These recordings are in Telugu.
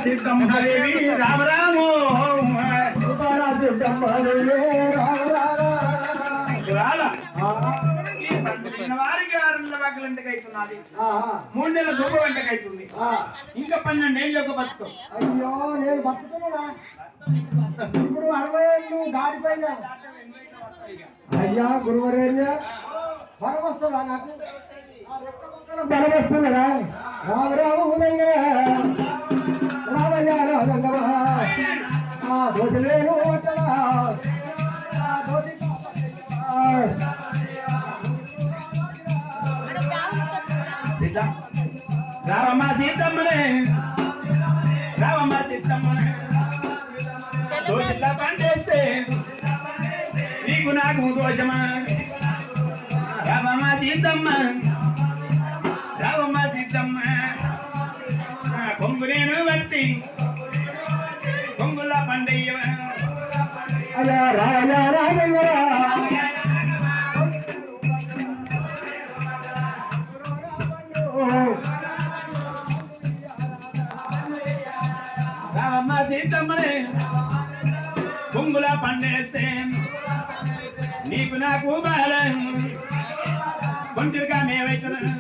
సిద్ధమ్మదేవి రామ రామో వారికి 6 నెలల వాకిలంటకి అవుతున్నది 3 నెలల దూప వెంటకి అవుతుంది ఇంకా 12 ఏళ్ళు ఒక బతుకు అయ్యో నేను బతుకుతున్నా ఇప్పుడు 60 ఏళ్ళు దాటిపోయినా అయ్యా గురువరేణ్య బలం వస్తుందా నాకు బలం వస్తుందా రామ రామ ఉదంగ రామయ్య రాజంగ దోషలేను రావమ్మ సీతమ్మనే రావమ్మ సీతమ్మనే దోషిలా పండేస్తే నీకు నాకు దోషమా రావమ్మ సీతమ్మ రావమ్మ సీతమ్మ కొంగు నేను బట్టి కొంగులా పండయ్య అయ్యా రాజా రాజంగరా రావమ్మ సీతమ్మనే కొంగులా పండేస్తే నీకు నాకు బాలం ఒంటిగా మేమైతుంది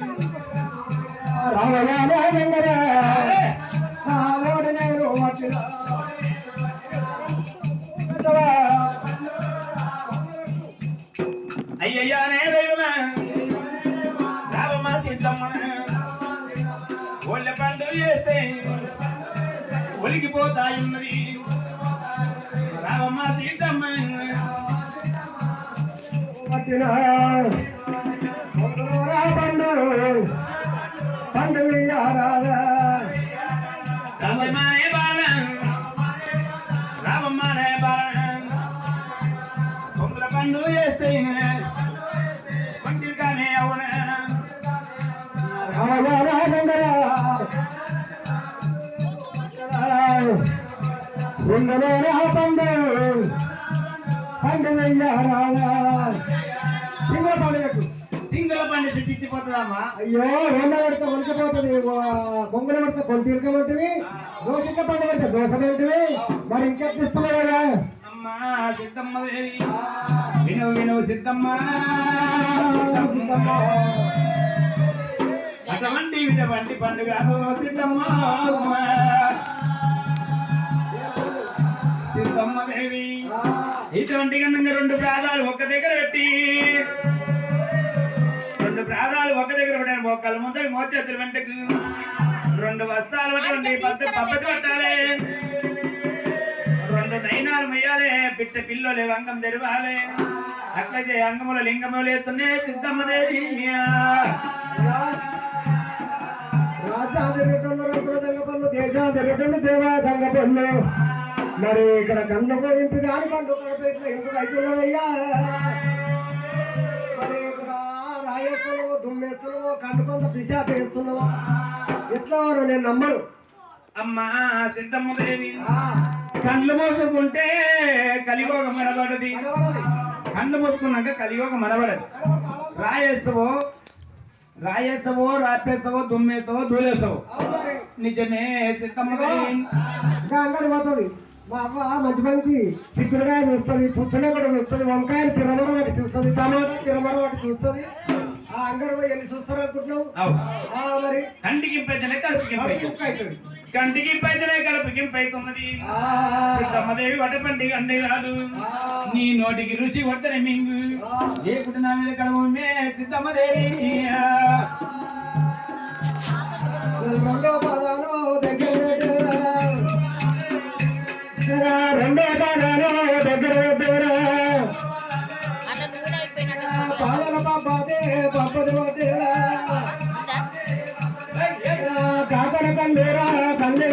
రాజా రాజంగరా అయ్యయ్యానే దైవమా రావమ్మ సీతమ్మ ఒళ్ళ పండు చేస్తే ఒలిగిపోతాయున్నది రావమ్మ సీతమ్మ పండు పండు రావమ్మనే బాల రావమ్మనే బాల కొంగుల పండు చేస్తే ఒంటిగానే అవున సింగలో పండు పండు సింగల పండుగకు సింగల పండు చిట్టిపోతుందమ్మా అయ్యో రెండ పడితే వలిసిపోతుంది బొంగుల పడితే కొంత ఇరకబెట్టివి దోషిట్ల పండు పడితే దోశ పెట్టివి మరి ఇంకెట్టిస్తున్నావు కదా అమ్మా సిద్ధమ్మ దేవి వినవు వినవు సిద్ధమ్మ అటువంటి ఇటువంటి పండుగ సిద్ధమ్మ సిద్ధమ్మ దేవి ఇటువంటి కన్నా 2 ప్రాదాలు ఒక్క దగ్గర పెట్టి 2 ప్రాదాలు ఒక్క దగ్గర పెట్టాను మొక్కలు ముందరి మోచేతులు వెంటకు 2 వస్త్రాలు పట్టండి పద్ధతి పట్టాలి 2 నైనాలు మెయ్యాలి పిట్ట పిల్లలే అంగం తెరవాలి అట్లయితే అంగముల లింగములు వేస్తున్నాయి సిద్ధమ్మ దేవి రాజాది రెడ్డలు రంగుల సంగ పనులు దేశాది రెడ్డలు దేవా సంగ పనులు మరి ఇక్కడ గంధపు ఇంపు కాని పండు కడపేట్ల ఇంపు అవుతున్నదయ్యా మరి ఇక్కడ రాయేస్తున్నావో దుమ్మేస్తున్నావో కండు కొంత పిశాత వేస్తున్నావో ఎట్లా వారు నేను నమ్మను అమ్మా సిద్ధమ్మ దేవి కళ్ళు మోసుకుంటే కలియోగం మనబడది కళ్ళు మోసుకున్నాక కలియోగం మనబడదు రాయేస్తావో రాపేస్తావో దుమ్మేస్తావో దూలేస్తావో నిజమే సిద్ధమ్మ దేవి అంగడి పోతుంది మా అవ్వ మంచి మంచి చిక్కుడుకాయ చూస్తుంది పుచ్చనే కూడా చూస్తుంది వంకాయలు తిరమర వాటి చూస్తుంది టమాటా తిరమర వాటి చూస్తుంది ఆ అంగడి పోయి ఎన్ని చూస్తారు అనుకుంటున్నావు మరి కంటికి పెద్దనే కడుపుకి కంటికి పెద్దనే కడుపుకి పైతున్నది సిద్ధమ్మదేవి వడపండి అండే కాదు నీ నోటికి రుచి వద్దనే మింగు లేకుంటే నా మీద కడవ సిద్ధమ్మదేవి రెండో పదాలు దగ్గర రెండో పదాలు దగ్గర పాలన పాపదే పప్పది కాకర కందేరా కందే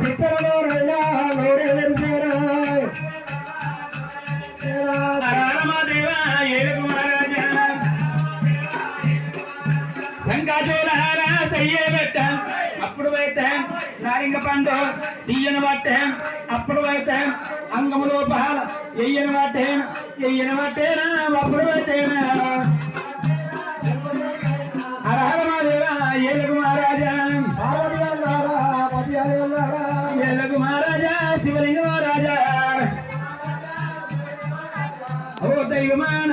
పిట్టలలో రైనా నోరే వెళ్తారా రామదేవా ఏడుగు మహారాజా సంకాచోలహార సయ్యే పెట్ట అప్పుడు అయితే నారింగ పండు తీయని పట్టే అప్పుడు అయితే అంగము లోపల ఎయ్యని పట్టేనా అప్పుడు అయితేనా హర హర మహాదేవ ఏలుగు మహారాజా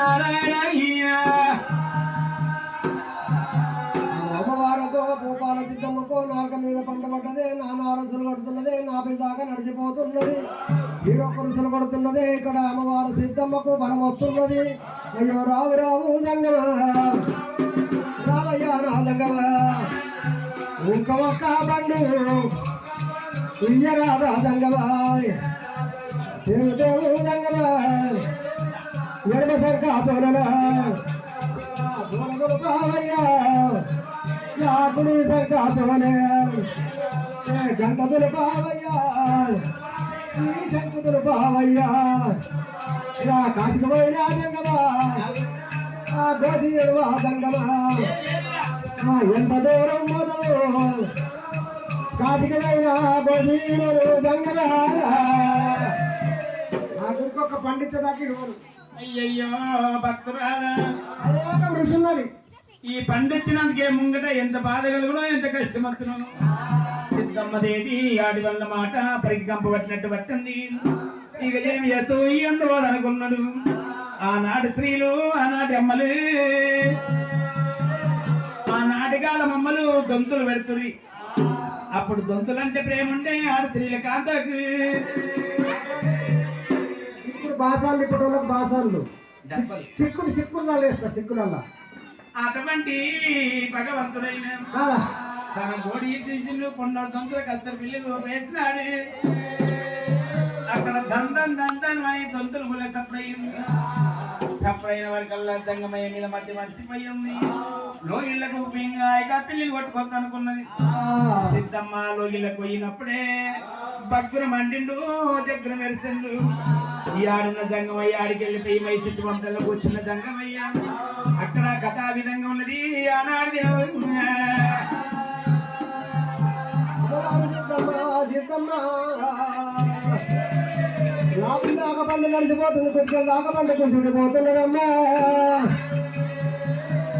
నారాయణయ్యా అమ్మవారకో భూపాల సిద్ధమ్మకో నాలుక మీద పంటపడ్డదే నానా రుసులు కొడుతున్నదే నా దాకా నడిచిపోతున్నది హీరో కొరుసులు కొడుతున్నదే ఇక్కడ అమ్మవారు సిద్ధమ్మకు బలం వస్తున్నది అయ్యో రావు రావు జంగమా రావయ్యా నా జంగమా ఇంకొక్క బండు ఇయ్యరాదా జంగమా దేవుదేవు జంగమా ఎడమ సర్కా తోలలా తోలగలు పావయ్యా యాకుడి సర్కా తోలే గంటదులు పావయ్యా ఈ శంకుతులు పావయ్యా ఇలా కాశీకి పోయినా జంగమా ఆ గోసీయుడు ఆ జంగమా ఎంత దూరం మొదలు కాశీకి పోయినా గోసీయుడు జంగమా నాకు ఇంకొక పండించడానికి ఇవ్వరు అయ్యయ్యో భక్తురాలా అనేక మృషున్నది ఈ పండించినందుకే ముంగట ఎంత బాధ కలుగునో ఎంత కష్టం వచ్చును సిద్ధమ్మదేవి ఆడి వల్ల మాట పరికి కంప పట్టినట్టు పట్టింది ఇక ఏమి ఎత్తు ఎంత అనుకున్నాడు ఆనాటి స్త్రీలు ఆనాటి అమ్మలు ఆనాటి కాలం అమ్మలు దొంతులు పెడుతుంది అప్పుడు దొంతులు అంటే ప్రేమ ఉండే ఆడి స్త్రీల కాంతకు ఇప్పుడు బాసాలు ఇప్పుడు వాళ్ళకి బాసాలు చిక్కులు చిక్కులు వేస్తారు చిక్కులల్లా అటువంటి భగవంతుడైన కాదా తన గోడి తీసిండు కొండ దొంతుల కత్తరు పిల్లి వేసినాడు అక్కడ దందం దందం అని దొంతులు గుల్ల సప్పుడయింది సప్పుడైన వరకల్లా జంగమయ్య మీద మధ్య మర్చిపోయింది లోగిళ్లకు పింగాయగా పిల్లిని కొట్టుకోద్దు అనుకున్నది సిద్ధమ్మ లోగిళ్ళకు పోయినప్పుడే భక్తులు మండిండు జగ్గున మెరిసిండు ఈ ఆడున్న జంగమయ్య ఆడికి వెళ్ళిపోయి మైసిచ్చి పంటల్లో కూర్చున్న జంగమయ్య అక్కడ కథ ఆ విధంగా ఉన్నది ఆనాడు దాకా పండు నడిచిపోతుంది కొంచెం దాకా పండు కూర్చుండి పోతున్నదమ్మా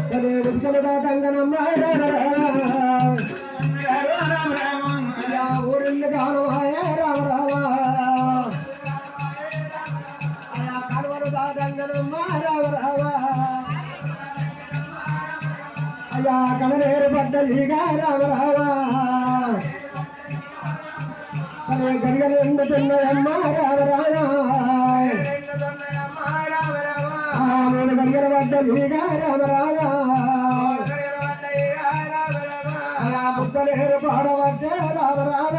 అదే ఉసుకలు దాటంగనమ్మా ఊరిల్లు కాలువాయ రామ రామ కలువలు దాటంగనమ్మా రామ రామ అయ్యా కలనేరు పడ్డలిగా రామ రామ అరే గడియలు ఎండుతున్నాయమ్మా రామ రామ మూడు గడియలు పడ్డలిగా రామ రామ అలా ముద్దలేరు పాడవద్దే రామ రామ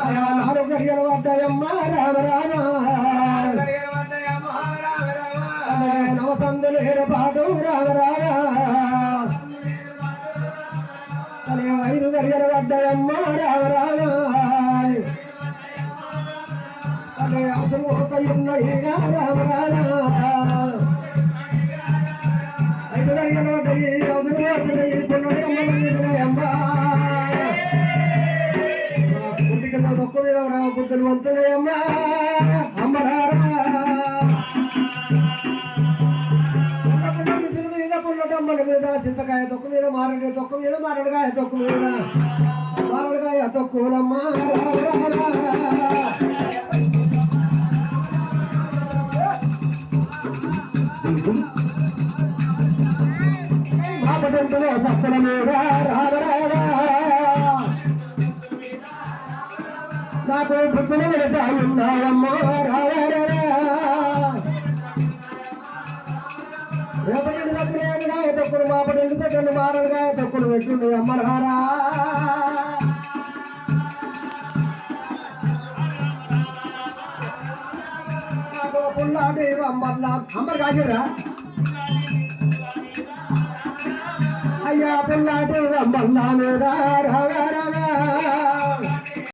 అలా నాలుగు గడియలు పడ్డాయమ్మా రామ రామ అదే నవసందులేరు పాటు రామ రామ అనే ఐదు గడియలు పడ్డాయమ్మా రామ రామ అదే అసమోకయున్నయ్యా రామ రామ ఐదు గడియలు పడ్డాయి అవసరం కొన్నది అమ్మమ్మా గుడ్డి కింద దొక్క మీద బుద్ధులు వంతున్నాయమ్మా అమ్మరారా పుల్లటమ్మల మీద చింతకాయ తొక్కు మీద మారడి తొక్కు మీద మారడికాయ తొక్కు మీద మారడికాయ తొక్కులమ్మా మాపటంలో సత్తల మీద నాకు పుట్టుల మీద ఉన్నాయమ్మా రేపటి తొక్కులు మాపటి సెకండ్ మారడుగా తొక్కులు పెట్టుండే అమ్మరారా పుల్లాటి అమ్మర్లా అమ్మరు కాసిరా అయ్యా పుల్లాటి అమ్మర్లా మీద రావారా